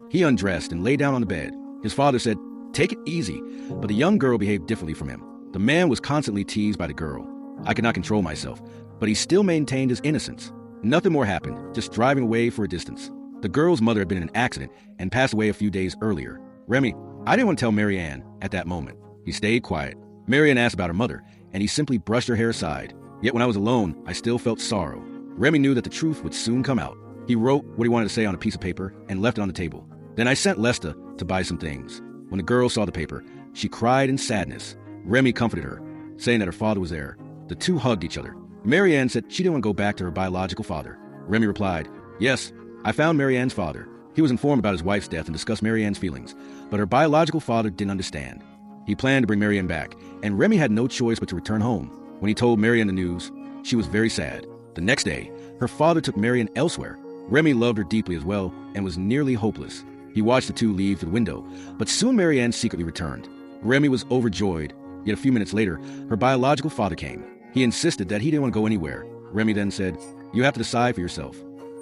He undressed and lay down on the bed. His father said, "Take it easy," but the young girl behaved differently from him. The man was constantly teased by the girl. I could not control myself, but he still maintained his innocence. Nothing more happened, just driving away for a distance. The girl's mother had been in an accident and passed away a few days earlier. Remy, I didn't want to tell Marianne at that moment. He stayed quiet. Marianne asked about her mother, and he simply brushed her hair aside. Yet when I was alone, I still felt sorrow. Remy knew that the truth would soon come out. He wrote what he wanted to say on a piece of paper and left it on the table. Then I sent Lesta to buy some things. When the girl saw the paper, she cried in sadness. Remy comforted her, saying that her father was there. The two hugged each other. Marianne said she didn't want to go back to her biological father. Remy replied, "Yes, I found Marianne's father. He was informed about his wife's death and discussed Marianne's feelings, but her biological father didn't understand. He planned to bring Marianne back, and Remy had no choice but to return home. When he told Marianne the news, she was very sad. The next day, her father took Marianne elsewhere. Remy loved her deeply as well and was nearly hopeless. He watched the two leave through the window, but soon Marianne secretly returned. Remy was overjoyed, yet a few minutes later, her biological father came. He insisted that he didn't want to go anywhere. Remy then said, "You have to decide for yourself."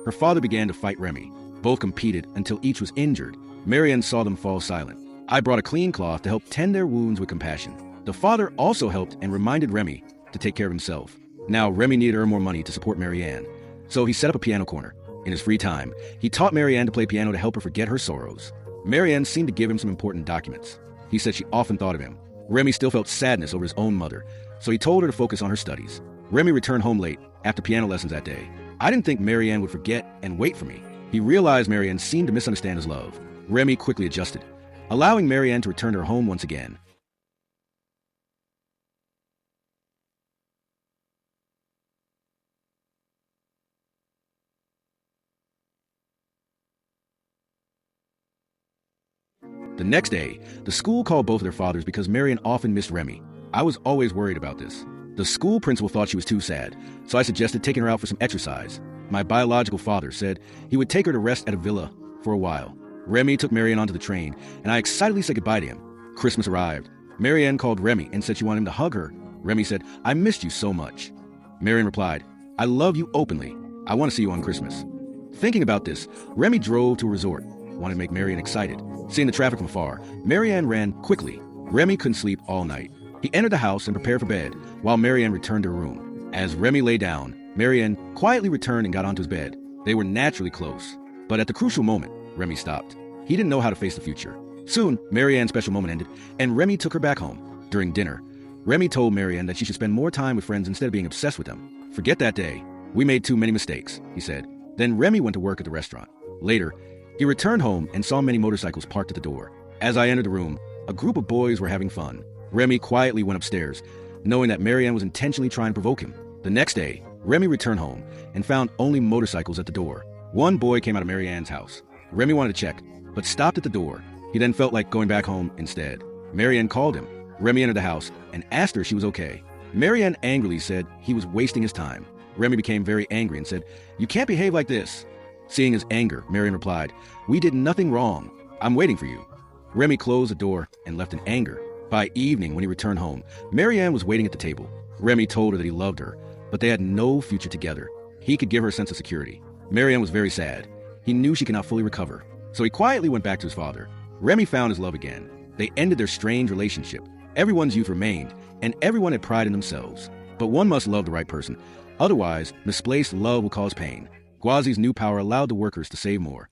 Her father began to fight Remy. Both competed until each was injured. Marianne saw them fall silent. I brought a clean cloth to help tend their wounds with compassion. The father also helped and reminded Remy to take care of himself. Now Remy needed to earn more money to support Marianne, so he set up a piano corner. In his free time, he taught Marianne to play piano to help her forget her sorrows. Marianne seemed to give him some important documents. He said she often thought of him. Remy still felt sadness over his own mother, so he told her to focus on her studies. Remy returned home late after piano lessons that day. I didn't think Marianne would forget and wait for me. He realized Marianne seemed to misunderstand his love. Remy quickly adjusted, allowing Marianne to return to her home once again. The next day, the school called both of their fathers because Marianne often missed Remy. I was always worried about this. The school principal thought she was too sad, so I suggested taking her out for some exercise. My biological father said he would take her to rest at a villa for a while. Remy took Marianne onto the train, and I excitedly said goodbye to him. Christmas arrived. Marianne called Remy and said she wanted him to hug her. Remy said, "I missed you so much." Marianne replied, "I love you openly. I want to see you on Christmas." Thinking about this, Remy drove to a resort, wanted to make Marianne excited. Seeing the traffic from afar, Marianne ran quickly. Remy couldn't sleep all night. He entered the house and prepared for bed, while Marianne returned to her room. As Remy lay down, Marianne quietly returned and got onto his bed. They were naturally close. But at the crucial moment, Remy stopped. He didn't know how to face the future. Soon, Marianne's special moment ended, and Remy took her back home. During dinner, Remy told Marianne that she should spend more time with friends instead of being obsessed with them. "Forget that day. We made too many mistakes," he said. Then Remy went to work at the restaurant. Later, he returned home and saw many motorcycles parked at the door. As I entered the room, a group of boys were having fun. Remy quietly went upstairs, knowing that Marianne was intentionally trying to provoke him. The next day, Remy returned home and found only motorcycles at the door. One boy came out of Marianne's house. Remy wanted to check, but stopped at the door. He then felt like going back home instead. Marianne called him. Remy entered the house and asked her if she was okay. Marianne angrily said he was wasting his time. Remy became very angry and said, "You can't behave like this." Seeing his anger, Marianne replied, "We did nothing wrong. I'm waiting for you." Remy closed the door and left in anger. By evening, when he returned home, Marianne was waiting at the table. Remy told her that he loved her, but they had no future together. He could give her a sense of security. Marianne was very sad. He knew she could not fully recover, so he quietly went back to his father. Remy found his love again. They ended their strange relationship. Everyone's youth remained, and everyone had pride in themselves. But one must love the right person. Otherwise, misplaced love will cause pain. Gwazi's new power allowed the workers to save more.